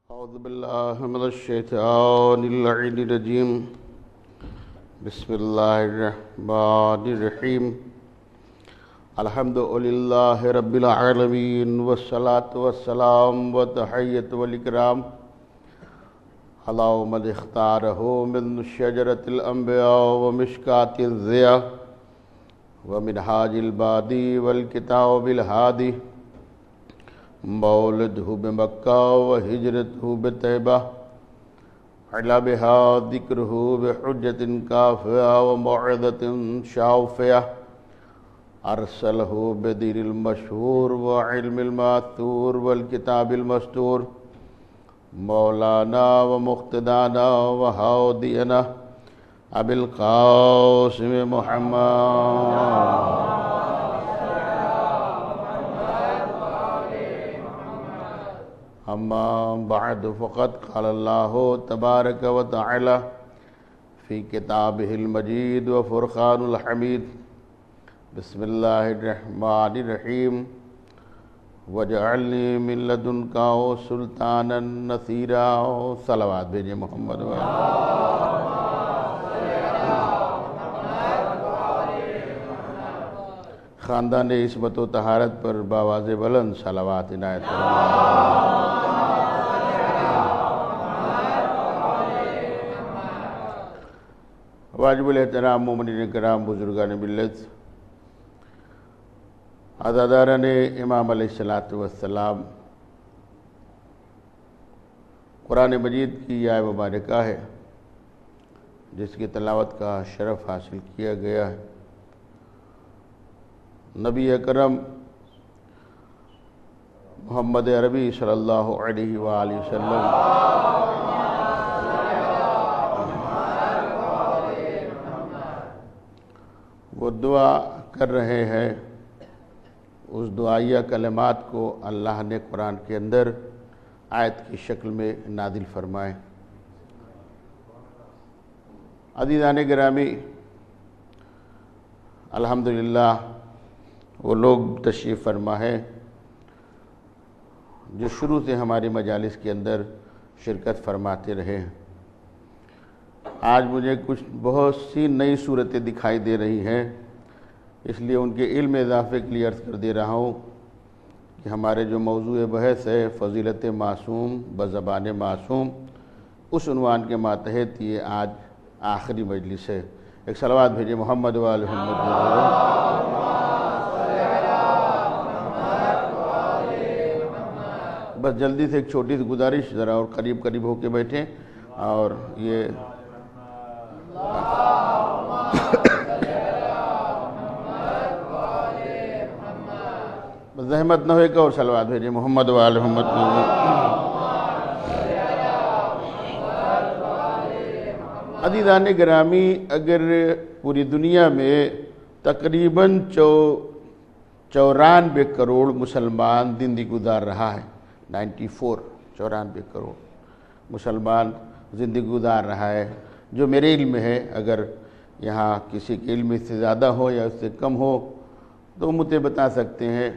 اعوذ باللہ من الشیطان اللعین الرجیم بسم اللہ الرحمن الرحیم الحمد للہ رب العالمین والصلاة والسلام والتحیۃ والاکرام علی من اختارہ من شجرۃ الانبیاء ومشکاۃ الضیاء ومنہاج البادی والکتاب الہادی مولدہ بمکہ وہجرتہ بطیبہ علا بہا ذکرہ بحجۃ کافیہ وموعظۃ شافیہ ارسلہ بدین المشہور وعلم الماثور والکتاب المستور مولانا ومقتدانا وہادینا ابی القاسم محمد اما بعد فقد قال اللہ تبارک و تعالی فی کتابہ المجید وفرقان الحمید بسم اللہ الرحمن الرحیم وجعلنی من لدنک سلطانا نصیرا صلوات بھیجیں محمد خاندان عصمت و طہارت پر باواز بلند صلوات عنایت فرمائیں۔ واجب الاحترام مومنین کرام، بزرگان ملت، عزاداران امام علیہ السلام، قرآن مجید کی یہ آیت مبارکہ ہے جس کی تلاوت کا شرف حاصل کیا گیا ہے۔ نبی اکرم محمد عربی صلی اللہ علیہ وآلہ وسلم وہ دعا کر رہے ہیں، اس دعائیہ کلمات کو اللہ نے قرآن کے اندر آیت کی شکل میں نازل فرمائے۔ عزیزان گرامی، الحمدللہ وہ لوگ تشریف فرما ہے جو شروع سے ہماری مجالس کے اندر شرکت فرماتے رہے ہیں۔ آج مجھے کچھ بہت سی نئی صورتیں دکھائی دے رہی ہیں، اس لیے ان کے علم اضافے کے لیے عرض کر دے رہا ہوں کہ ہمارے جو موضوع بحث ہے فضیلت معصوم بزبان معصوم، اس عنوان کے ماتحت یہ آج آخری مجلس ہے۔ ایک صلوات بھیجیں محمد و آل محمد۔ بس جلدی سے ایک چھوٹی سی گزارش، ذرا اور قریب قریب ہو کے بیٹھیں اور یہ زحمت نہ ہوئے کہ اور صلوات بھیجیں محمد و آل محمد۔ عزیزان گرامی، اگر پوری دنیا میں تقریباً 94 کروڑ مسلمان زندگی گزار رہا ہے، 94 کروڑ مسلمان زندگی گزار رہا ہے، جو میرے علم میں ہے، اگر یہاں کسی کے علم اس سے زیادہ ہو یا اس سے کم ہو تو مجھے بتا سکتے ہیں،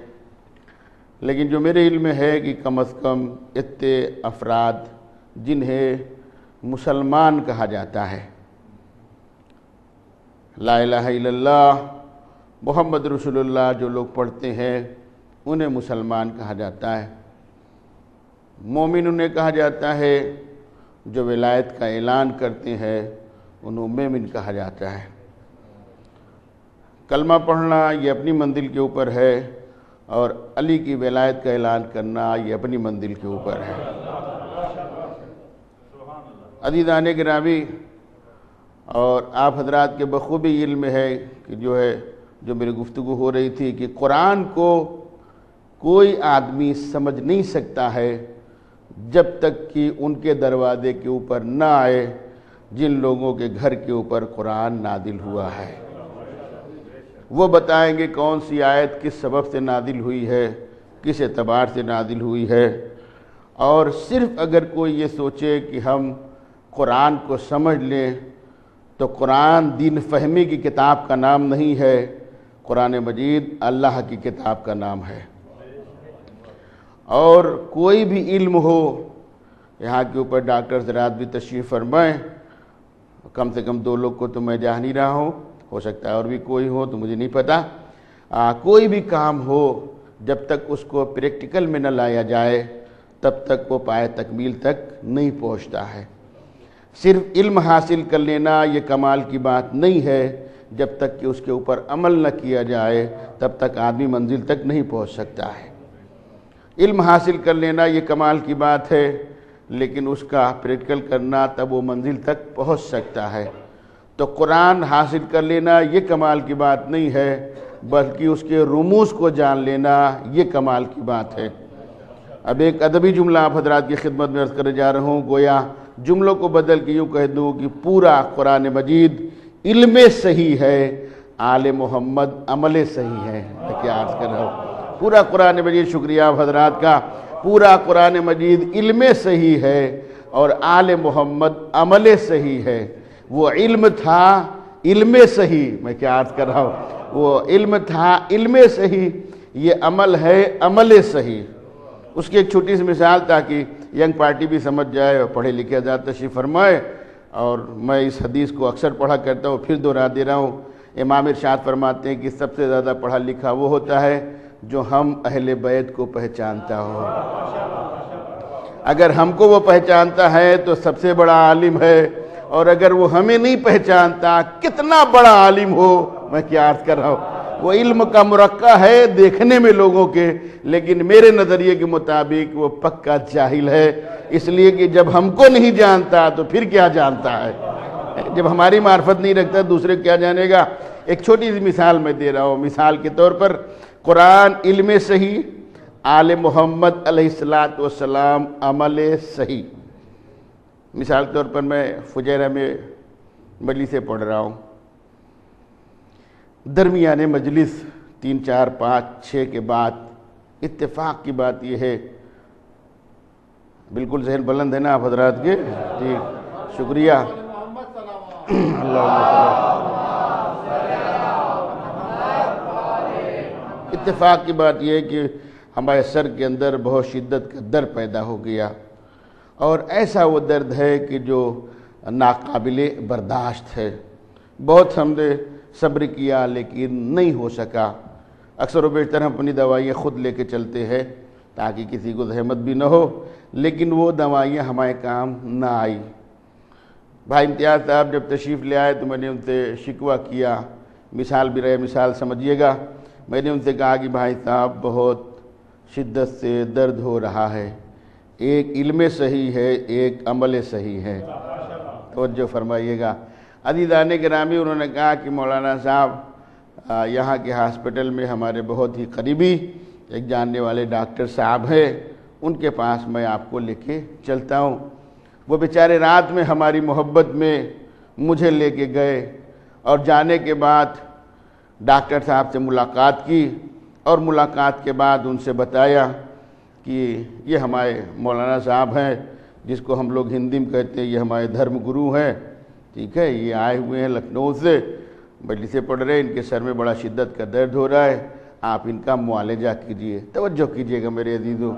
لیکن جو میرے علم میں ہے کہ کم از کم اتنے افراد جنہیں مسلمان کہا جاتا ہے، لا الہ الا اللہ محمد رسول اللہ جو لوگ پڑھتے ہیں انہیں مسلمان کہا جاتا ہے، مومن انہیں کہا جاتا ہے، جو ولایت کا اعلان کرتے ہیں انہیں مومن کہا جاتا ہے۔ کلمہ پڑھنا یہ اپنی منزل کے اوپر ہے، اور علی کی ولایت کا اعلان کرنا یہ اپنی منزل کے اوپر ہے۔ عزیزان گرامی، اور آپ حضرات کے بخوبی علم ہے کہ جو میری گفتگو ہو رہی تھی کہ قرآن کو کوئی آدمی سمجھ نہیں سکتا ہے جب تک کہ ان کے دروازے کے اوپر نہ آئے جن لوگوں کے گھر کے اوپر قرآن نازل ہوا ہے۔ وہ بتائیں گے کون سی آیت کس سبب سے نازل ہوئی ہے، کس اعتبار سے نازل ہوئی ہے۔ اور صرف اگر کوئی یہ سوچے کہ ہم قرآن کو سمجھ لیں تو قرآن دین فہمی کی کتاب کا نام نہیں ہے، قرآن مجید اللہ کی کتاب کا نام ہے۔ اور کوئی بھی علم ہو یہاں کے اوپر ڈاکٹر حضرات بھی تشریف فرمائیں، کم سے کم 2 لوگ کو تو میں جان نہیں رہا ہوں، ہو سکتا ہے اور بھی کوئی ہو تو مجھے نہیں پتہ۔ کوئی بھی کام ہو جب تک اس کو پریکٹیکل میں نہ لایا جائے تب تک وہ پائے تکمیل تک نہیں پہنچتا ہے۔ صرف علم حاصل کر لینا یہ کمال کی بات نہیں ہے، جب تک کہ اس کے اوپر عمل نہ کیا جائے تب تک آدمی منزل تک نہیں پہنچ سکتا ہے۔ علم حاصل کر لینا یہ کمال کی بات ہے، لیکن اس کا پریکٹیکل کرنا تب وہ منزل تک پہنچ سکتا ہے۔ تو قرآن حاصل کر لینا یہ کمال کی بات نہیں ہے، بلکہ اس کے رموز کو جان لینا یہ کمال کی بات ہے۔ اب ایک ادبی جملہ آپ حضرات کی خدمت میں عرض کرنے جا رہا ہوں، گویا جملوں کو بدل کے یوں کہہ دوں کہ پورا قرآن مجید علم صحیح ہے، آل محمد عمل صحیح ہے۔ میں کیا عرض کر رہا ہوں، پورا قرآن مجید، شکریہ آپ حضرات کا، پورا قرآن مجید علم صحیح ہے اور آل محمد عمل صحیح ہے۔ وہ علم تھا علم صحیح، میں کیا عرض کر رہا ہوں، وہ علم تھا علم صحیح، یہ عمل ہے عمل صحیح۔ اس کی ایک چھوٹی سی مثال تاکہ ینگ پارٹی بھی سمجھ جائے اور پڑھے لکھے حضرات تشریف فرمائے، اور میں اس حدیث کو اکثر پڑھا کرتا ہوں، پھر دہرا دے رہا ہوں۔ امام ارشاد فرماتے ہیں کہ سب سے زیادہ پڑھا لکھا وہ ہوتا ہے جو ہم اہل بیت کو پہچانتا ہو۔ اگر ہم کو وہ پہچانتا ہے تو سب سے بڑا عالم ہے، اور اگر وہ ہمیں نہیں پہچانتا کتنا بڑا عالم ہو، میں کیا عرض کر رہا ہوں، وہ علم کا مرقع ہے دیکھنے میں لوگوں کے، لیکن میرے نظریے کے مطابق وہ پکا جاہل ہے، اس لیے کہ جب ہم کو نہیں جانتا تو پھر کیا جانتا ہے؟ جب ہماری معرفت نہیں رکھتا دوسرے کیا جانے گا؟ ایک چھوٹی سی مثال میں دے رہا ہوں، مثال کے طور پر قرآن علم صحیح، آل محمد علیہ السلام عمل صحیح۔ مثال کے طور پر میں فجیرہ میں مجلس سے پڑھ رہا ہوں، درمیان مجلس 3 4 5 6 کے بعد اتفاق کی بات یہ ہے، بالکل ذہن بلند ہے نا آپ حضرات کے؟ ٹھیک، شکریہ۔ اتفاق کی بات یہ ہے کہ ہمارے سر کے اندر بہت شدت کا درد پیدا ہو گیا، اور ایسا وہ درد ہے کہ جو ناقابل برداشت ہے۔ بہت ہم نے صبر کیا لیکن نہیں ہو سکا۔ اکثر و بیشتر ہم اپنی دوائیاں خود لے کے چلتے ہیں تاکہ کسی کو زحمت بھی نہ ہو، لیکن وہ دوائیاں ہمارے کام نہ آئی۔ بھائی امتیاز صاحب جب تشریف لے آئے تو میں نے ان سے شکوہ کیا، مثال بھی رہے، مثال سمجھیے گا۔ میں نے ان سے کہا کہ بھائی صاحب بہت شدت سے درد ہو رہا ہے، ایک علم صحیح ہے ایک عمل صحیح ہے، توجہ فرمائیے گا۔ عزیزان گرامی، انہوں نے کہا کہ مولانا صاحب یہاں کے ہاسپٹل میں ہمارے بہت ہی قریبی ایک جاننے والے ڈاکٹر صاحب ہیں، ان کے پاس میں آپ کو لے کے چلتا ہوں۔ وہ بیچارے رات میں ہماری محبت میں مجھے لے کے گئے، اور جانے کے بعد ڈاکٹر صاحب سے ملاقات کی، اور ملاقات کے بعد ان سے بتایا کہ یہ ہمارے مولانا صاحب ہیں، جس کو ہم لوگ ہندی میں کہتے ہیں یہ ہمارے دھرم گرو ہیں، ٹھیک ہے، یہ آئے ہوئے ہیں لکھنؤ سے، مجلس سے پڑھ رہے ہیں، ان کے سر میں بڑا شدت کا درد ہو رہا ہے، آپ ان کا معالجہ کیجئے، توجہ کیجئے گا میرے عزیزو۔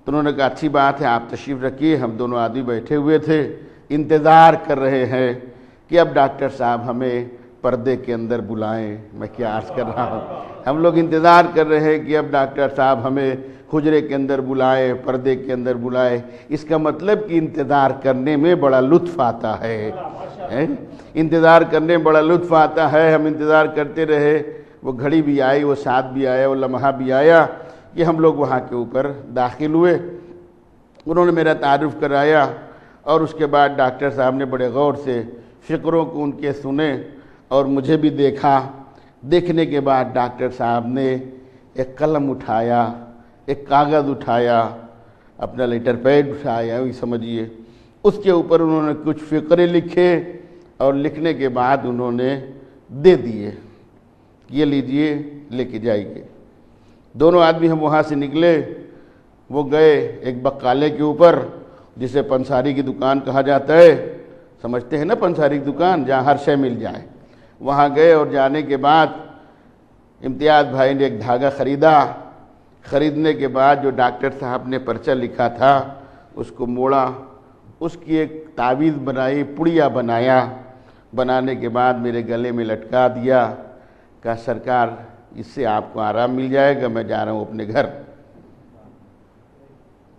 تو انہوں نے کہا اچھی بات ہے، آپ تشریف رکھیے۔ ہم دونوں آدمی بیٹھے ہوئے تھے، انتظار کر رہے ہیں کہ اب ڈاکٹر صاحب ہمیں پردے کے اندر بلائیں۔ میں کیا عرض کر رہا ہوں، ہم لوگ انتظار کر رہے ہیں کہ اب ڈاکٹر صاحب ہمیں حجرے کے اندر بلائیں، پردے کے اندر بلائیں۔ اس کا مطلب کہ انتظار کرنے میں بڑا لطف آتا ہے، انتظار کرنے میں بڑا لطف آتا ہے۔ ہم انتظار کرتے رہے، وہ گھڑی بھی آئی، وہ ساتھ بھی آیا، وہ لمحہ بھی آیا کہ ہم لوگ وہاں کے اوپر داخل ہوئے۔ انہوں نے میرا تعارف کرایا، اور اس کے بعد ڈاکٹر صاحب نے بڑے غور سے فقروں کو ان کے سنے اور مجھے بھی دیکھا۔ دیکھنے کے بعد ڈاکٹر صاحب نے ایک قلم اٹھایا، ایک کاغذ اٹھایا، اپنا لیٹر پیڈ اٹھایا، وہی سمجھیے، اس کے اوپر انہوں نے کچھ فقرے لکھے، اور لکھنے کے بعد انہوں نے دے دیے، یہ لیجئے لے کے جائیے۔ دونوں آدمی ہم وہاں سے نکلے، وہ گئے ایک بقالے کے اوپر جسے پنساری کی دکان کہا جاتا ہے، سمجھتے ہیں نا پنساری کی دکان جہاں ہر شے مل جائے، وہاں گئے، اور جانے کے بعد امتیاز بھائی نے ایک دھاگا خریدا۔ خریدنے کے بعد جو ڈاکٹر صاحب نے پرچہ لکھا تھا اس کو موڑا، اس کی ایک تعویذ بنائی، پڑیا بنایا، بنانے کے بعد میرے گلے میں لٹکا دیا، کہا سرکار اس سے آپ کو آرام مل جائے گا، میں جا رہا ہوں اپنے گھر۔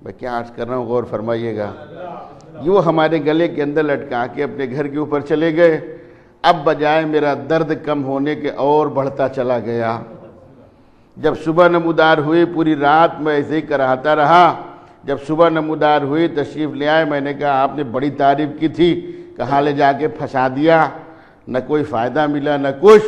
میں کیا عرض کر رہا ہوں، غور فرمائیے گا۔ یہ وہ ہمارے گلے کے اندر لٹکا کے اپنے گھر کے اوپر چلے گئے۔ اب بجائے میرا درد کم ہونے کے اور بڑھتا چلا گیا۔ جب صبح نمودار ہوئی، پوری رات میں ایسے ہی کراہتا رہا۔ جب صبح نمودار ہوئی، تشریف لے آئے، میں نے کہا آپ نے بڑی تعریف کی تھی، کہاں لے جا کے پھنسا دیا، نہ کوئی فائدہ ملا نہ کچھ۔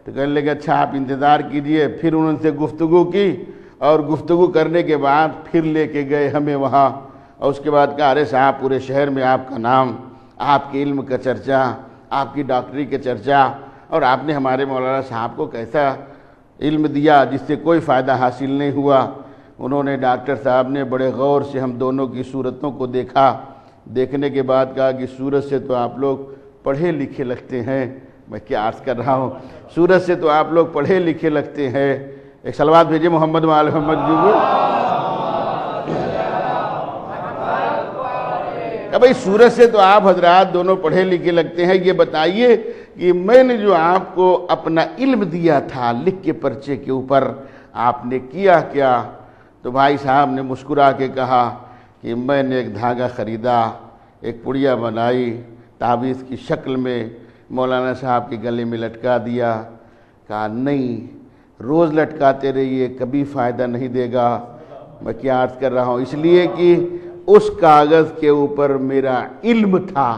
تو کہنے لگے اچھا آپ انتظار کیجئے۔ پھر انہوں سے گفتگو کی، اور گفتگو کرنے کے بعد پھر لے کے گئے ہمیں وہاں، اور اس کے بعد کہا ارے صاحب پورے شہر میں آپ کا نام، آپ کے علم کا چرچا، آپ کی ڈاکٹری کے چرچا، اور آپ نے ہمارے مولانا صاحب کو کیسا علم دیا جس سے کوئی فائدہ حاصل نہیں ہوا۔ انہوں نے ڈاکٹر صاحب نے بڑے غور سے ہم دونوں کی صورتوں کو دیکھا، دیکھنے کے بعد کہا کہ صورت سے تو آپ لوگ پڑھے لکھے لگتے ہیں۔ میں کیا عرض کر رہا ہوں، صورت سے تو آپ لوگ پڑھے لکھے لگتے ہیں۔ ایک صلوات بھیجے محمد وآل محمد جو کہ بھئی صورت سے تو آپ حضرات دونوں پڑھے لکھے لگتے ہیں۔ یہ بتائیے کہ میں نے جو آپ کو اپنا علم دیا تھا لکھ کے پرچے کے اوپر، آپ نے کیا کیا؟ تو بھائی صاحب نے مسکرا کے کہا کہ میں نے ایک دھاگا خریدا، ایک پڑیا بنائی، تعویذ کی شکل میں مولانا صاحب کے گلے میں لٹکا دیا۔ کہا نہیں، روز لٹکاتے رہیے، کبھی فائدہ نہیں دے گا۔ میں کیا عرض کر رہا ہوں، اس لیے کہ اس کاغذ کے اوپر میرا علم تھا۔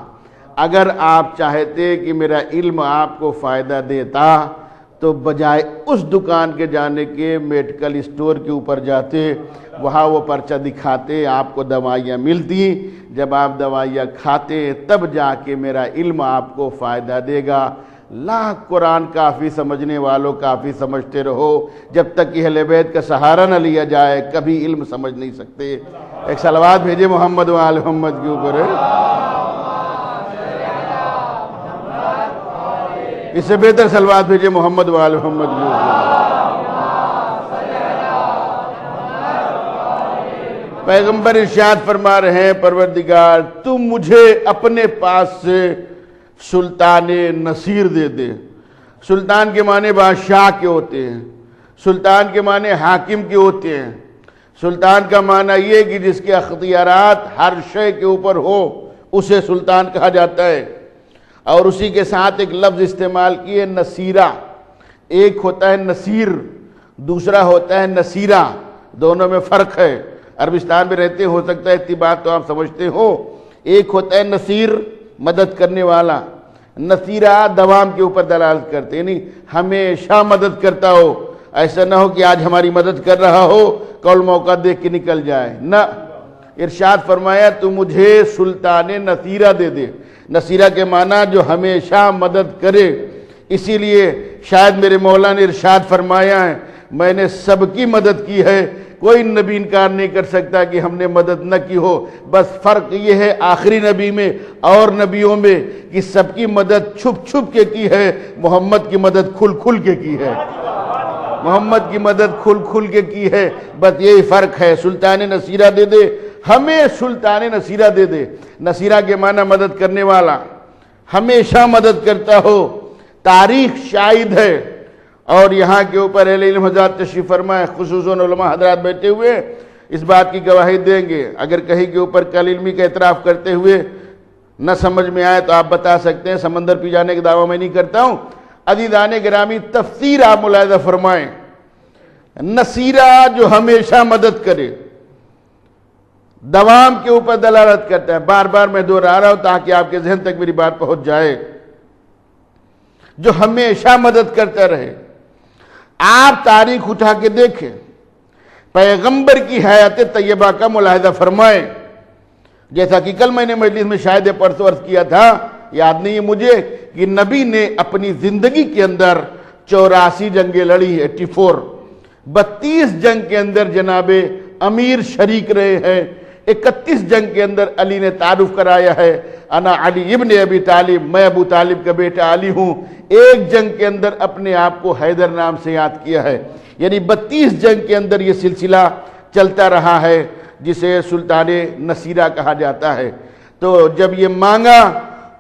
اگر آپ چاہتے کہ میرا علم آپ کو فائدہ دیتا تو بجائے اس دکان کے جانے کے میڈیکل اسٹور کے اوپر جاتے، وہاں وہ پرچہ دکھاتے، آپ کو دوائیاں ملتی، جب آپ دوائیاں کھاتے تب جا کے میرا علم آپ کو فائدہ دے گا۔ لاکھ قرآن کافی سمجھنے والوں کافی سمجھتے رہو، جب تک کہ اہل بیت کا سہارا نہ لیا جائے کبھی علم سمجھ نہیں سکتے۔ ایک صلوات بھیجے محمد وآل محمد کے اوپر۔ اس سے بہتر صلوات بھیجے محمد وآل محمد کے اوپر۔ پیغمبر ارشاد فرما رہے ہیں پروردگار تم مجھے اپنے پاس سے سلطان نصیر دے دے۔ سلطان کے معنی بادشاہ کے ہوتے ہیں، سلطان کے معنی حاکم کے ہوتے ہیں۔ سلطان کا معنی یہ کہ جس کے اختیارات ہر شے کے اوپر ہو اسے سلطان کہا جاتا ہے۔ اور اسی کے ساتھ ایک لفظ استعمال کیے نصیرہ۔ ایک ہوتا ہے نصیر، دوسرا ہوتا ہے نصیرہ، دونوں میں فرق ہے۔ عربستان میں رہتے ہو سکتا ہے اتباع تو آپ سمجھتے ہو۔ ایک ہوتا ہے نصیر، مدد کرنے والا، نصیرہ دوام کے اوپر دلالت کرتے، یعنی ہمیشہ مدد کرتا ہو۔ ایسا نہ ہو کہ آج ہماری مدد کر رہا ہو کل موقع دیکھ کے نکل جائے، نہ۔ ارشاد فرمایا تو مجھے سلطان نصیرہ دے دے۔ نصیرہ کے معنی جو ہمیشہ مدد کرے۔ اسی لیے شاید میرے مولا نے ارشاد فرمایا ہے میں نے سب کی مدد کی ہے، کوئی نبی انکار نہیں کر سکتا کہ ہم نے مدد نہ کی ہو۔ بس فرق یہ ہے آخری نبی میں اور نبیوں میں کہ سب کی مدد چھپ چھپ کے کی ہے، محمد کی مدد کھل کھل کے کی ہے۔ محمد کی مدد کھل کھل کے کی ہے، بس یہی فرق ہے۔ سلطان نصیرہ دے دے، ہمیں سلطان نصیرہ دے دے۔ نصیرہ کے معنی مدد کرنے والا، ہمیشہ مدد کرتا ہو۔ تاریخ شاہد ہے، اور یہاں کے اوپر اہل علم حضرات تشریف فرمائے، خصوصاً علماء حضرات بیٹھے ہوئے اس بات کی گواہی دیں گے۔ اگر کہیں کے اوپر کل علمی کا اعتراف کرتے ہوئے نہ سمجھ میں آئے تو آپ بتا سکتے ہیں، سمندر پی جانے کے دعویٰ میں نہیں کرتا ہوں۔ عزیزان گرامی تفسیر آپ ملاحظہ فرمائیں، نصیرہ جو ہمیشہ مدد کرے، دوام کے اوپر دلالت کرتا ہے۔ بار بار میں دہرا رہا ہوں تاکہ آپ کے ذہن تک میری بات پہنچ جائے، جو ہمیشہ مدد کرتا رہے۔ آپ تاریخ اٹھا کے دیکھیں، پیغمبر کی حیات طیبہ کا ملاحظہ فرمائیں۔ جیسا کہ کل میں نے مجلس میں شاید پرسوں عرض کیا تھا، یاد نہیں ہے مجھے، کہ نبی نے اپنی زندگی کے اندر 84 جنگیں لڑی، 84، 32 جنگ کے اندر جناب امیر شریک رہے ہیں، 31 جنگ کے اندر علی نے تعارف کرایا ہے، انا علی ابن ابی طالب، میں ابو طالب کا بیٹا علی ہوں۔ ایک جنگ کے اندر اپنے آپ کو حیدر نام سے یاد کیا ہے، یعنی 32 جنگ کے اندر یہ سلسلہ چلتا رہا ہے۔ جسے سلطان نصیرہ کہا جاتا ہے۔ تو جب یہ مانگا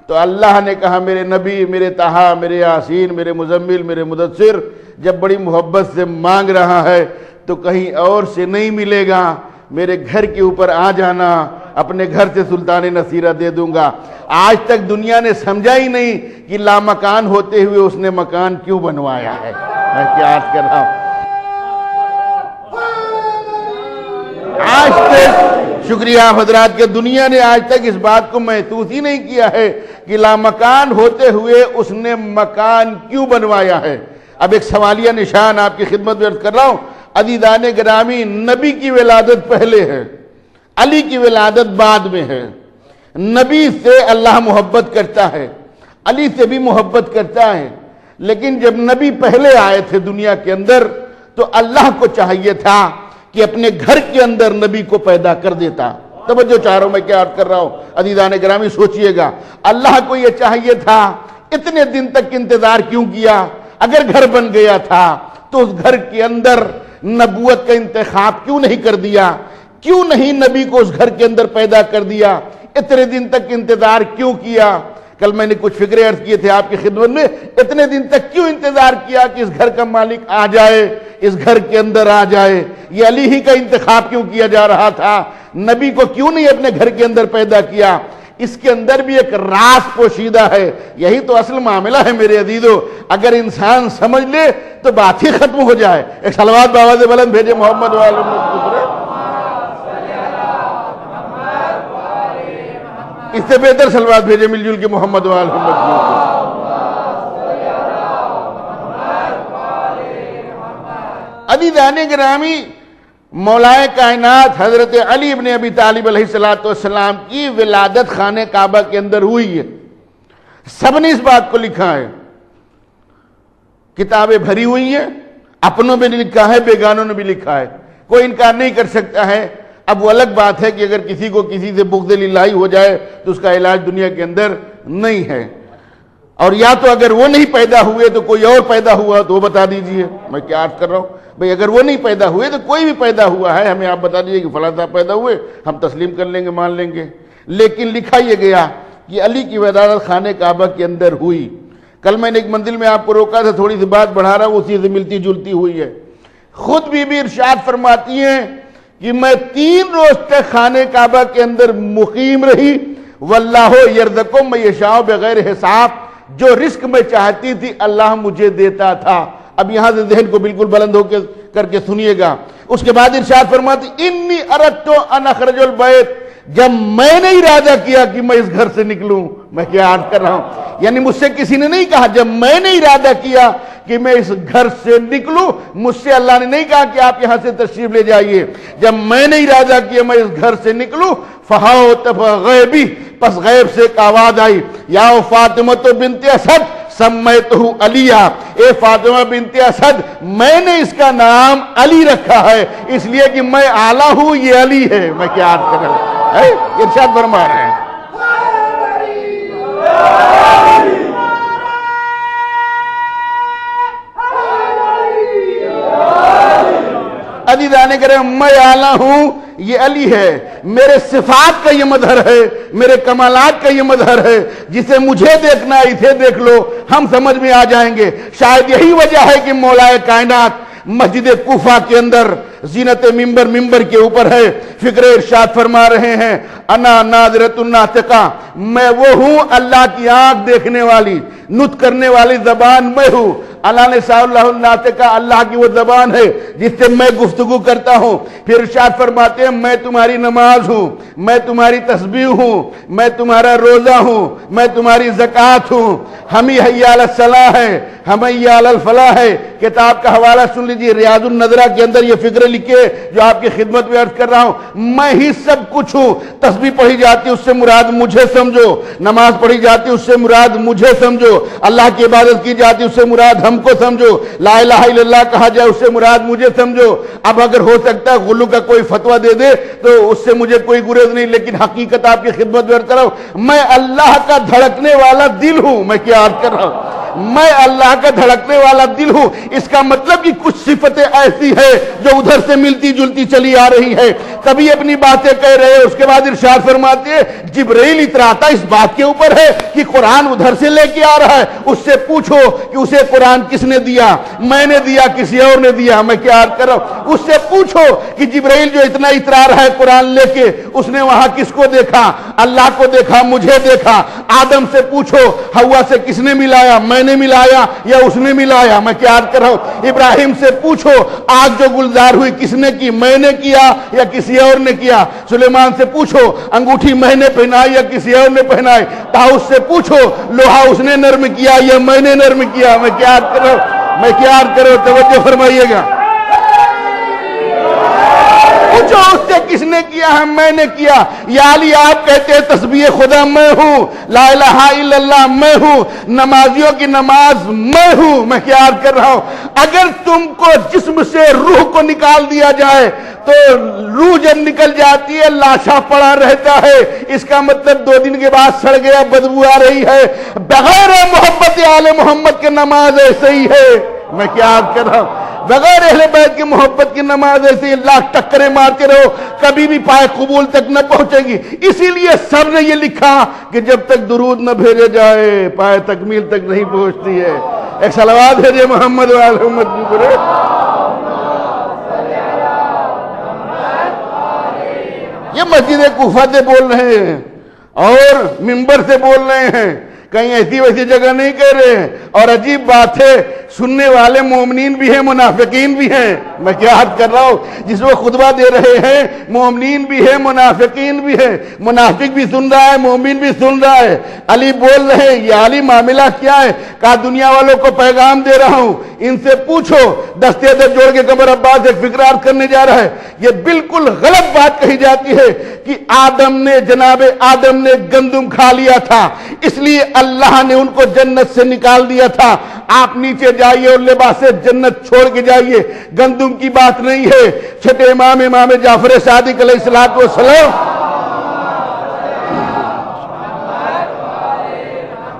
تو اللہ نے کہا میرے نبی، میرے طہا، میرے یاسین، میرے مزمل، میرے مدثر، جب بڑی محبت سے مانگ رہا ہے تو کہیں اور سے نہیں ملے گا، میرے گھر کے اوپر آ جانا، اپنے گھر سے سلطان نصیرہ دے دوں گا۔ آج تک دنیا نے سمجھا ہی نہیں کہ لامکان ہوتے ہوئے اس نے مکان کیوں بنوایا ہے۔ میں کیا عرض کر رہا ہوں، آج تک شکریہ حضرات کہ دنیا نے آج تک اس بات کو محسوس ہی نہیں کیا ہے کہ لامکان ہوتے ہوئے اس نے مکان کیوں بنوایا ہے۔ اب ایک سوالیہ نشان آپ کی خدمت میں عرض کر رہا ہوں، عزیزان گرامی، نبی کی ولادت پہلے ہے، علی کی ولادت بعد میں ہے۔ نبی سے اللہ محبت کرتا ہے، علی سے بھی محبت کرتا ہے، لیکن جب نبی پہلے آئے تھے دنیا کے اندر تو اللہ کو چاہیے تھا کہ اپنے گھر کے اندر نبی کو پیدا کر دیتا۔ توجہ چاہ رہا ہوں، میں کیا عرض کر رہا ہوں، عزیزان گرامی سوچئے گا، اللہ کو یہ چاہیے تھا، اتنے دن تک انتظار کیوں کیا؟ اگر گھر بن گیا تھا تو اس گھر کے اندر نبوت کا انتخاب کیوں نہیں کر دیا؟ کیوں نہیں نبی کو اس گھر کے اندر پیدا کر دیا؟ اتنے دن تک انتظار کیوں کیا؟ کل میں نے کچھ فکرے عرض کیے تھے آپ کی خدمت میں، اتنے دن تک کیوں انتظار کیا کہ اس گھر کا مالک آ جائے، اس گھر کے اندر آ جائے؟ یہ علی ہی کا انتخاب کیوں کیا جا رہا تھا؟ نبی کو کیوں نہیں اپنے گھر کے اندر پیدا کیا؟ اس کے اندر بھی ایک راز پوشیدہ ہے۔ یہی تو اصل معاملہ ہے میرے عزیزو، اگر انسان سمجھ لے تو بات ہی ختم ہو جائے۔ ایک صلوات بآواز بلند بھیجے محمد وآل محمد۔ اس سے بہتر صلوات بھیجے مل جل کے محمد وآل محمد۔ عزیزان گرامی، مولائے کائنات حضرت علی ابن ابی طالب علیہ السلام کی ولادت خانہ کعبہ کے اندر ہوئی ہے۔ سب نے اس بات کو لکھا ہے، کتابیں بھری ہوئی ہیں، اپنوں میں لکھا ہے، بیگانوں نے بھی لکھا ہے، کوئی انکار نہیں کر سکتا ہے۔ اب وہ الگ بات ہے کہ اگر کسی کو کسی سے بغض الہی ہو جائے تو اس کا علاج دنیا کے اندر نہیں ہے، اور یا تو اگر وہ نہیں پیدا ہوئے تو کوئی اور پیدا ہوا تو وہ بتا دیجئے۔ میں کیا عرض کر رہا ہوں بھئی، اگر وہ نہیں پیدا ہوئے تو کوئی بھی پیدا ہوا ہے، ہمیں آپ بتا دیجئے کہ فلاں صاحب پیدا ہوئے، ہم تسلیم کر لیں گے، مان لیں گے۔ لیکن لکھا یہ گیا کہ علی کی ولادت خانہ کعبہ کے اندر ہوئی۔ کل میں نے ایک منزل میں آپ کو روکا تھا، تھوڑی سی بات بڑھا رہا ہوں، اسی سے ملتی جلتی ہوئی ہے۔ خود بی بی ارشاد فرماتی ہیں کہ میں 3 روز تک خانہ کعبہ کے اندر مقیم رہی، واللہ یرزقو من یشاء بغیر حساب، جو رزق میں چاہتی تھی اللہ مجھے دیتا تھا۔ اب یہاں سے ذہن کو بالکل بلند ہو کے کر کے سنیے گا۔ اس کے بعد ارشاد فرماتی انی اردت ان اخرج البیت، جب میں نے ارادہ کیا کہ میں اس گھر سے نکلوں۔ میں کیا عرض کر رہا ہوں، یعنی مجھ سے کسی نے نہیں کہا، جب میں نے ارادہ کیا کہ میں اس گھر سے نکلوں، مجھ سے اللہ نے نہیں کہا کہ آپ یہاں سے تشریف لے جائیے۔ جب میں نے ارادہ کیا میں اس گھر سے نکلوں، فہوتف غیبی، پس غیب سے ایک آواز آئی، یا فاطمہ بنت اسد سمیتہ علیہ، اے فاطمہ بنت اسد میں نے اس کا نام علی رکھا ہے، اس لیے کہ میں اعلیٰ ہوں، یہ علی ہے۔ میں کیا عرض کر رہا ہوں، ارشاد فرما رہے ہیں۔ عزیزان کرے، میں اعلیٰ ہوں، یہ علی ہے، میرے صفات کا یہ مظہر ہے، میرے کمالات کا یہ مظہر ہے، جسے مجھے دیکھنا ہے اسے دیکھ لو، ہم سمجھ میں آ جائیں گے۔ شاید یہی وجہ ہے کہ مولائے کائنات مسجد کوفہ کے اندر زینت ممبر کے اوپر ہے، فکر ارشاد فرما رہے ہیں، انا ناظرۃ الناطقہ، میں وہ ہوں اللہ کی آنکھ دیکھنے والی، نطق کرنے والی زبان میں ہوں۔ اللہ نے سا اللہ الناطقہ، اللہ کی وہ زبان ہے جس سے میں گفتگو کرتا ہوں۔ پھر ارشاد فرماتے ہیں میں تمہاری نماز ہوں، میں تمہاری تسبیح ہوں، میں تمہارا روزہ ہوں، میں تمہاری زکوٰۃ ہوں۔ ہم ہی حی علی الصلاح ہے، ہم حی علی الفلاح ہے۔ کتاب کا حوالہ سن لیجیے، ریاض النظرہ کے اندر یہ فکر لکھے جو آپ کی خدمت میں عرض کر رہا ہوں۔ میں ہی سب کچھ ہوں، تسبیح پڑھی جاتی اس سے مراد مجھے سمجھو، نماز پڑھی جاتی اس سے مراد مجھے سمجھو، اللہ کی عبادت کی جاتی اس سے مراد ہم کو سمجھو، لا الہ الا اللہ کہا جائے اس سے مراد مجھے سمجھو۔ اب اگر ہو سکتا ہے غلو کا کوئی فتویٰ دے دے تو اس سے مجھے کوئی گریز نہیں، لیکن حقیقت آپ کی خدمت میں عرض کر رہا ہوں، میں اللہ کا دھڑکنے والا دل ہوں۔ میں کیا عرض کر رہا ہوں، میں اللہ کا دھڑکنے والا دل ہوں۔ اس کا مطلب کہ کچھ صفتیں ایسی ہیں جو ادھر سے ملتی جلتی چلی آ رہی ہے، کبھی اپنی باتیں کہہ رہے ہیں. اس کے بعد ارشاد فرماتے ہیں جبرائیل اتراتا اس بات کے اوپر ہے کہ قرآن ادھر سے لے کے آ رہا ہے. اس سے پوچھو کہ اسے قرآن کس نے دیا؟ میں نے دیا، کسی اور نے دیا؟ میں کیا عرض کر رہا ہوں. اس سے پوچھو کہ جبرائیل جو اتنا اترا رہا ہے قرآن لے کے، اس نے وہاں کس کو دیکھا؟ اللہ کو دیکھا، مجھے دیکھا. آدم سے پوچھو ہوا سے کس نے ملایا؟ میں نے ملایا یا اس نے ملایا؟ میں کیا عرض کر رہا ہوں. ابراہیم سے پوچھو آگ جو گلزار ہوئی کس نے کی؟ میں نے کیا یا کسی اور نے کیا؟ سلیمان سے پوچھو انگوٹھی میں نے پہنائی یا کسی اور نے پہنائی؟ طاؤس سے پوچھو لوہا اس نے نرم کیا یا میں نے نرم کیا؟ میں کیا عرض کر رہا ہوں. میں کیا عرض کر رہا ہوں، توجہ فرمائیے گا. پوچھو اس سے کس نے کیا ہے؟ میں نے کیا. یا علی آپ کہتے ہیں تسبیح خدا میں ہوں، لا الہ الا اللہ میں ہوں، نمازیوں کی نماز میں ہوں. میں کیا عرض کر رہا ہوں. اگر تم کو جسم سے روح کو نکال دیا جائے تو روح جب نکل جاتی ہے لاشا پڑا رہتا ہے، اس کا مطلب 2 دن کے بعد سڑ گیا، بدبو آ رہی ہے. بغیر محبت آل محمد کے نماز ایسے ہی ہے. میں کیا عرض کر رہا ہوں. بغیر اہل بیت کی محبت کی نماز ایسے لاکھ ٹکریں مارتے رہو، کبھی بھی پائے قبول تک نہ پہنچے گی. اسی لیے سب نے یہ لکھا کہ جب تک درود نہ بھیجے جائے پائے تکمیل تک نہیں پہنچتی ہے. ایک صلوات بھیجے محمد و آل محمد کی کرے. یہ مسجد کوفہ سے بول رہے ہیں اور منبر سے بول رہے ہیں، کہیں ایسی ویسی جگہ نہیں کہہ رہے ہیں. اور عجیب بات ہے سننے والے مومنین بھی ہیں، منافقین بھی ہیں. میں کیا عرض کر رہا ہوں. جس وہ خطبہ دے رہے ہیں مومنین بھی ہیں، منافقین بھی ہیں. منافق بھی سن رہا ہے، مومن بھی سن رہا ہے. علی بول رہے ہیں یا علی معاملہ کیا ہے؟ کہا دنیا والوں کو پیغام دے رہا ہوں، ان سے پوچھو. دستے در جوڑ کے قمر عباس ایک فکر عرض کرنے جا رہا ہے. یہ بالکل غلط بات کہی جاتی ہے کہ جناب آدم نے گندم کھا لیا تھا اس لیے اللہ نے ان کو جنت سے نکال دیا تھا. آپ نیچے جائیے اور لباس جنت چھوڑ کے جائیے. گندم کی بات نہیں ہے. چھٹے امام جعفر صادق علیہ الصلوۃ والسلام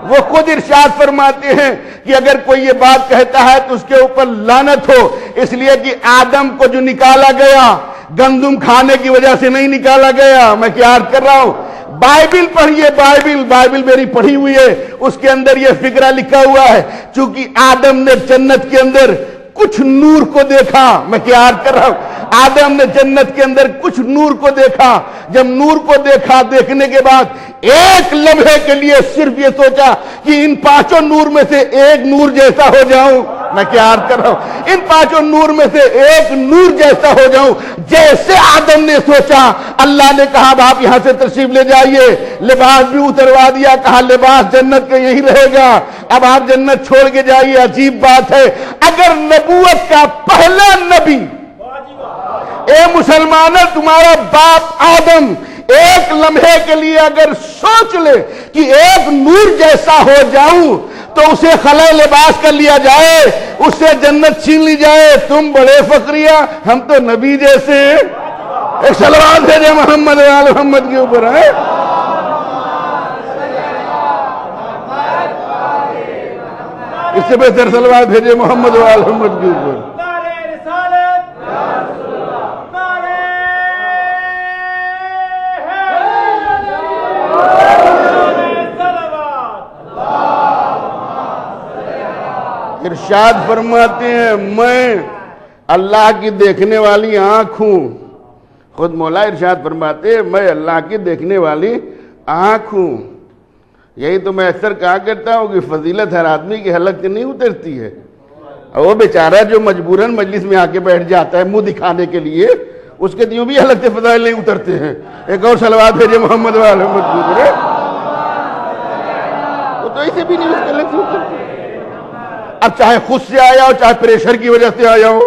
وہ خود ارشاد فرماتے ہیں کہ اگر کوئی یہ بات کہتا ہے تو اس کے اوپر لعنت ہو، اس لیے کہ آدم کو جو نکالا گیا گندم کھانے کی وجہ سے نہیں نکالا گیا. میں کیا عرض کر رہا ہوں. بائبل پڑھیے، بائبل میری پڑھی ہوئی ہے، اس کے اندر یہ فقرہ لکھا ہوا ہے چونکہ آدم نے جنت کے اندر کچھ نور کو دیکھا. میں کیا عرض کر رہا ہوں. آدم نے جنت کے اندر کچھ نور کو دیکھا. جب نور کو دیکھا، دیکھنے کے بعد ایک لمحے کے لیے صرف یہ سوچا کہ ان 5 نور میں سے ایک نور جیسا ہو جاؤں. میں کیا عرض کر رہا ہوں. ان 5 نور میں سے ایک نور جیسا ہو جاؤں. جیسے آدم نے سوچا اللہ نے کہا اب آپ یہاں سے تشریف لے جائیے. لباس بھی اتروا دیا، کہا لباس جنت کا یہی رہے گا، اب آپ جنت چھوڑ کے جائیے. عجیب بات ہے اگر نبوت کا پہلا نبی اے مسلمانوں تمہارا باپ آدم ایک لمحے کے لیے اگر سوچ لے کہ ایک نور جیسا ہو جاؤں تو اسے خلع لباس کر لیا جائے، اس سے جنت چھین لی جائے. تم بڑے فقریہ، ہم تو نبی جیسے. ایک صلوات بھیجے محمد و آل محمد کے اوپر ہے. اس سے بہتر صلوات بھیجے محمد و آل محمد کے اوپر. ارشاد فرماتے ہیں میں اللہ کی دیکھنے والی آنکھ ہوں. خود مولا ارشاد فرماتے ہیں میں اللہ کی دیکھنے والی آنکھ ہوں. یہی تو میں اکثر کہا کرتا ہوں کہ فضیلت ہر آدمی کے حلق سے نہیں اترتی ہے. اور وہ بیچارہ جو مجبوراً مجلس میں آ کے بیٹھ جاتا ہے منہ دکھانے کے لیے، اس کے دیوں بھی حلق سے فضائل نہیں اترتے ہیں. ایک اور صلوات بھیجے محمد و آل محمد کی طرف. تو اسے بھی نہیں اس کے حلق سے اترتے. اب چاہے خود سے آیا ہو چاہے پریشر کی وجہ سے آیا ہو،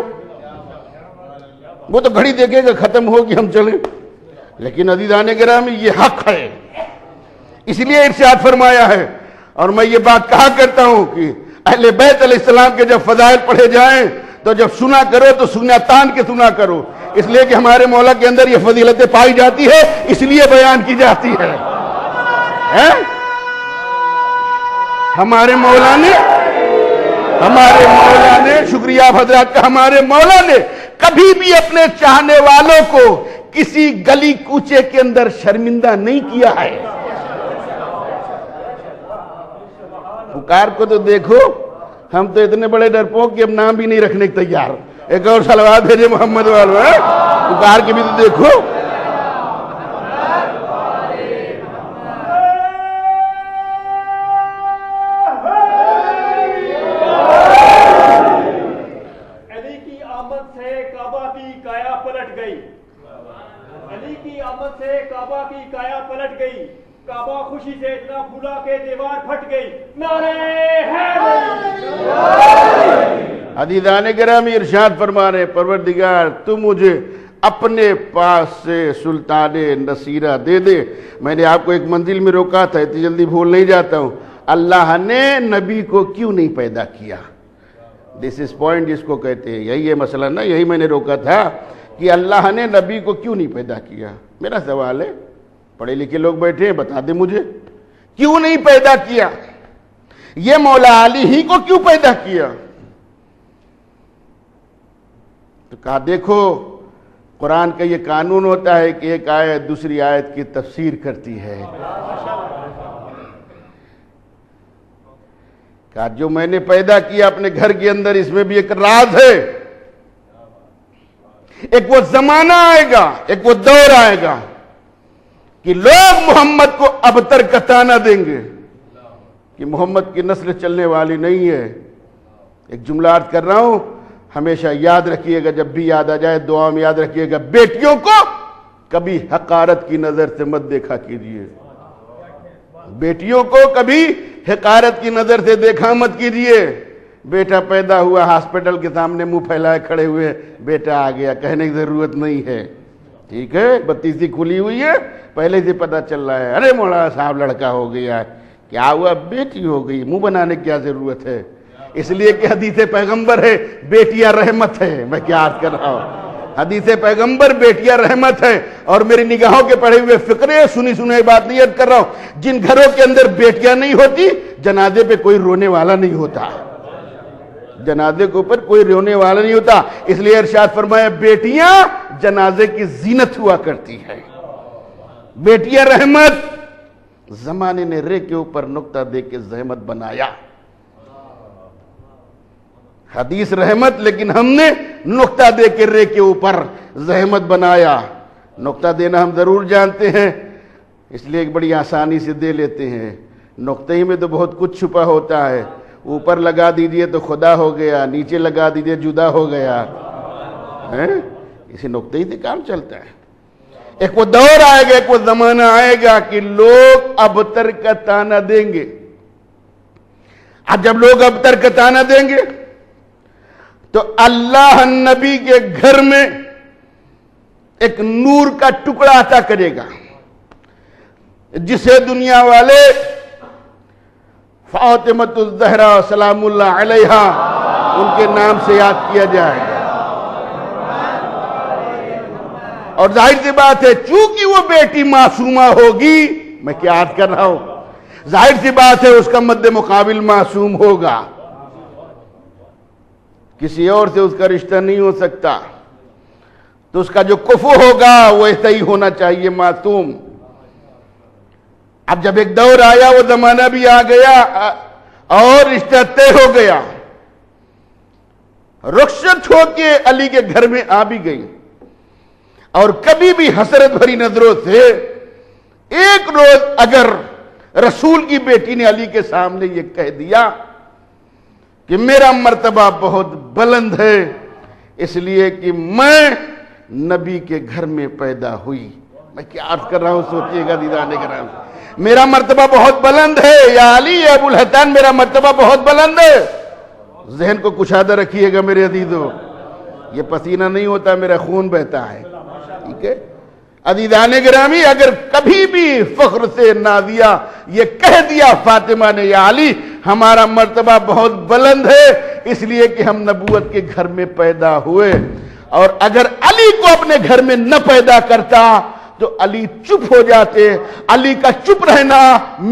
وہ تو گھڑی دیکھے گا ختم ہوگی ہم چلیں. لیکن عزیزان گرامی یہ حق ہے، اس لیے ارشاد فرمایا ہے. اور میں یہ بات کہا کرتا ہوں کہ اہل بیت علیہ السلام کے جب فضائل پڑھے جائیں تو جب سنا کرو تو سنا تان کے سنا کرو، اس لیے کہ ہمارے مولا کے اندر یہ فضیلتیں پائی جاتی ہے، اس لیے بیان کی جاتی ہے. ہمارے مولا نے شکریہ آپ حضرات کا، ہمارے مولا نے کبھی بھی اپنے چاہنے والوں کو کسی گلی کوچے کے اندر شرمندہ نہیں کیا ہے۔ پکار کو تو دیکھو، ہم تو اتنے بڑے ڈرپوک کہ اب نام بھی نہیں رکھنے کے تیار۔ ایک اور صلوات بھیجے محمد والو، پکار کے بھی تو دیکھو۔ علی کی آمد سے کعبہ کی کایا پلٹ گئی، علی کی آمد سے کعبہ کی کایا پلٹ گئی، کعبہ خوشی سے اتنا پھولا کہ دیوار پھٹ گئی۔ نعرہ حیدری! عزیزان گرامی ارشاد فرما رہے پروردگار تو مجھے اپنے پاس سے سلطان نصیرہ دے دے۔ میں نے آپ کو ایک منزل میں روکا تھا، اتنی جلدی بھول نہیں جاتا ہوں۔ اللہ نے نبی کو کیوں نہیں پیدا کیا؟ دس از پوائنٹ جس کو کہتے ہیں، یہی ہے مسئلہ نا، یہی میں نے روکا تھا کہ اللہ نے نبی کو کیوں نہیں پیدا کیا۔ میرا سوال ہے، پڑھے لکھے لوگ بیٹھے ہیں، بتا دیں مجھے کیوں نہیں پیدا کیا؟ یہ مولا علی ہی کو کیوں پیدا کیا؟ تو کہا دیکھو قرآن کا یہ قانون ہوتا ہے کہ ایک آیت دوسری آیت کی تفسیر کرتی ہے۔ کہا جو میں نے پیدا کیا اپنے گھر کے اندر، اس میں بھی ایک راز ہے۔ ایک وہ زمانہ آئے گا، ایک وہ دور آئے گا کہ لوگ محمد کو ابتر کا طعنہ دیں گے کہ محمد کی نسل چلنے والی نہیں ہے۔ ایک جملہ عرض کر رہا ہوں، ہمیشہ یاد رکھیے گا، جب بھی یاد آ جائے دعا میں یاد رکھیے گا، بیٹیوں کو کبھی حقارت کی نظر سے مت دیکھا کیجیے، بیٹیوں کو کبھی حقارت کی نظر سے دیکھا مت کیجیے۔ بیٹا پیدا ہوا، ہاسپٹل کے سامنے منہ پھیلائے کھڑے ہوئے، بیٹا آ گیا، کہنے کی ضرورت نہیں ہے، ٹھیک ہے؟ بتیسی کھلی ہوئی ہے، پہلے سے پتہ چل رہا ہے، ارے مولانا صاحب لڑکا ہو گیا، کیا ہوا؟ بیٹی ہو گئی، منہ بنانے کی کیا ضرورت ہے؟ اس لیے کہ حدیث پیغمبر ہے بیٹیاں رحمت ہے۔ میں کیا عرض کر رہا ہوں، حدیث پیغمبر بیٹیاں رحمت ہے، اور میری نگاہوں کے پڑھے ہوئے فقرے سنی سنائی بات نہیں عرض کر رہا ہوں۔ جن گھروں کے اندر بیٹیاں نہیں ہوتی، جنازے پہ کوئی رونے والا نہیں ہوتا، جنازے کے اوپر کوئی رونے والا نہیں ہوتا۔ اس لیے ارشاد فرمایا بیٹیاں جنازے کی زینت ہوا کرتی ہے، بیٹیاں رحمت۔ زمانے نے رے کے اوپر نقطہ دے کے زحمت بنایا، حدیث رحمت، لیکن ہم نے نقطہ دے کے رے کے اوپر زحمت بنایا۔ نقطہ دینا ہم ضرور جانتے ہیں، اس لیے ایک بڑی آسانی سے دے لیتے ہیں۔ نقطے ہی میں تو بہت کچھ چھپا ہوتا ہے، اوپر لگا دیجئے تو خدا ہو گیا، نیچے لگا دیجئے جدا ہو گیا، اسی نقطے ہی سے کام چلتا ہے۔ ایک وہ دور آئے گا، ایک وہ زمانہ آئے گا کہ لوگ ابتر کا طعنہ دیں گے۔ اب جب لوگ ابتر کا طعنہ دیں گے تو اللہ نبی کے گھر میں ایک نور کا ٹکڑا عطا کرے گا، جسے دنیا والے فاطمۃ الزہرا سلام اللہ علیہا ان کے نام سے یاد کیا جائے گا۔ اور ظاہر سی بات ہے چونکہ وہ بیٹی معصومہ ہوگی، میں کیا عرض کر رہا ہوں، ظاہر سی بات ہے اس کا مد مقابل معصوم ہوگا، کسی اور سے اس کا رشتہ نہیں ہو سکتا، تو اس کا جو کفو ہوگا وہ ایسا ہی ہونا چاہیے، معصوم۔ اب جب ایک دور آیا، وہ زمانہ بھی آ گیا اور رشتہ طے ہو گیا، رخصت ہو کے علی کے گھر میں آ بھی گئی، اور کبھی بھی حسرت بھری نظروں سے ایک روز اگر رسول کی بیٹی نے علی کے سامنے یہ کہہ دیا کہ میرا مرتبہ بہت بلند ہے، اس لیے کہ میں نبی کے گھر میں پیدا ہوئی۔ میں کیا عرض کر رہا ہوں، سوچئے گا دیدان کرام، میرا مرتبہ بہت بلند ہے، یا علی یا ابو الحسن میرا مرتبہ بہت بلند ہے۔ ذہن کو کشادہ رکھیے گا میرے عزیزو، یہ پسینہ نہیں ہوتا، میرا خون بہتا ہے، ٹھیک ہے؟ عزیزان گرامی، اگر کبھی بھی فخر سے نازیہ یہ کہہ دیا فاطمہ نے یا علی ہمارا مرتبہ بہت بلند ہے اس لیے کہ ہم نبوت کے گھر میں پیدا ہوئے، اور اگر علی کو اپنے گھر میں نہ پیدا کرتا تو علی چپ ہو جاتے، علی کا چپ رہنا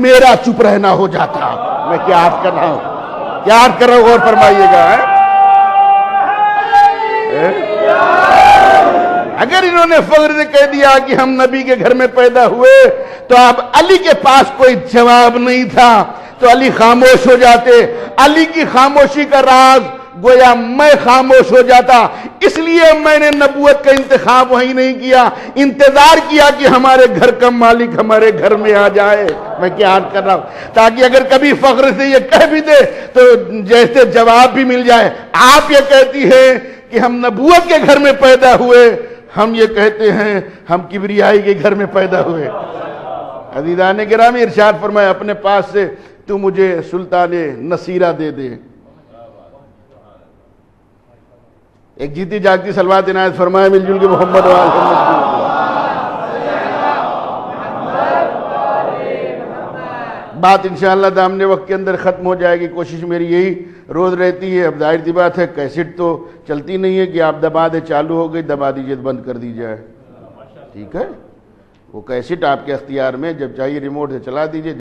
میرا چپ رہنا ہو جاتا۔ میں کیا عرض کر رہا ہوں، کیا عرض کر رہا ہوں، غور فرمائیے گا۔ اگر انہوں نے فخر سے کہہ دیا کہ ہم نبی کے گھر میں پیدا ہوئے تو اب علی کے پاس کوئی جواب نہیں تھا، تو علی خاموش ہو جاتے۔ علی کی خاموشی کا راز گویا میں خاموش ہو جاتا، اس لیے میں نے نبوت کا انتخاب وہی نہیں کیا، انتظار کیا کہ ہمارے گھر کا مالک ہمارے گھر میں آ جائے۔ میں کیا عرض کر رہا ہوں، تاکہ اگر کبھی فخر سے یہ کہہ بھی دے تو جیسے جواب بھی مل جائے۔ آپ یہ کہتی ہیں کہ ہم نبوت کے گھر میں پیدا ہوئے، ہم یہ کہتے ہیں ہم کبریائی کے گھر میں پیدا ہوئے۔ عزیزان گرامی، ارشاد فرمایا اپنے پاس سے تو مجھے سلطان نصیرہ دے دے۔ ایک جیتی جاگتی صلوات عنایت فرمائے مل جل کے محمد و آل محمد۔ بات انشاءاللہ دامنے وقت کے اندر ختم ہو جائے گی، کوشش میری یہی روز رہتی ہے۔ اب ظاہر سی بات ہے کیسٹ تو چلتی نہیں ہے کہ آپ دبا دے چالو ہو گئی، دبا دیجئے بند کر دی جائے، ٹھیک ہے؟ وہ کیسٹ آپ کے اختیار میں، جب چاہیے ریموٹ سے چلا دیجئے۔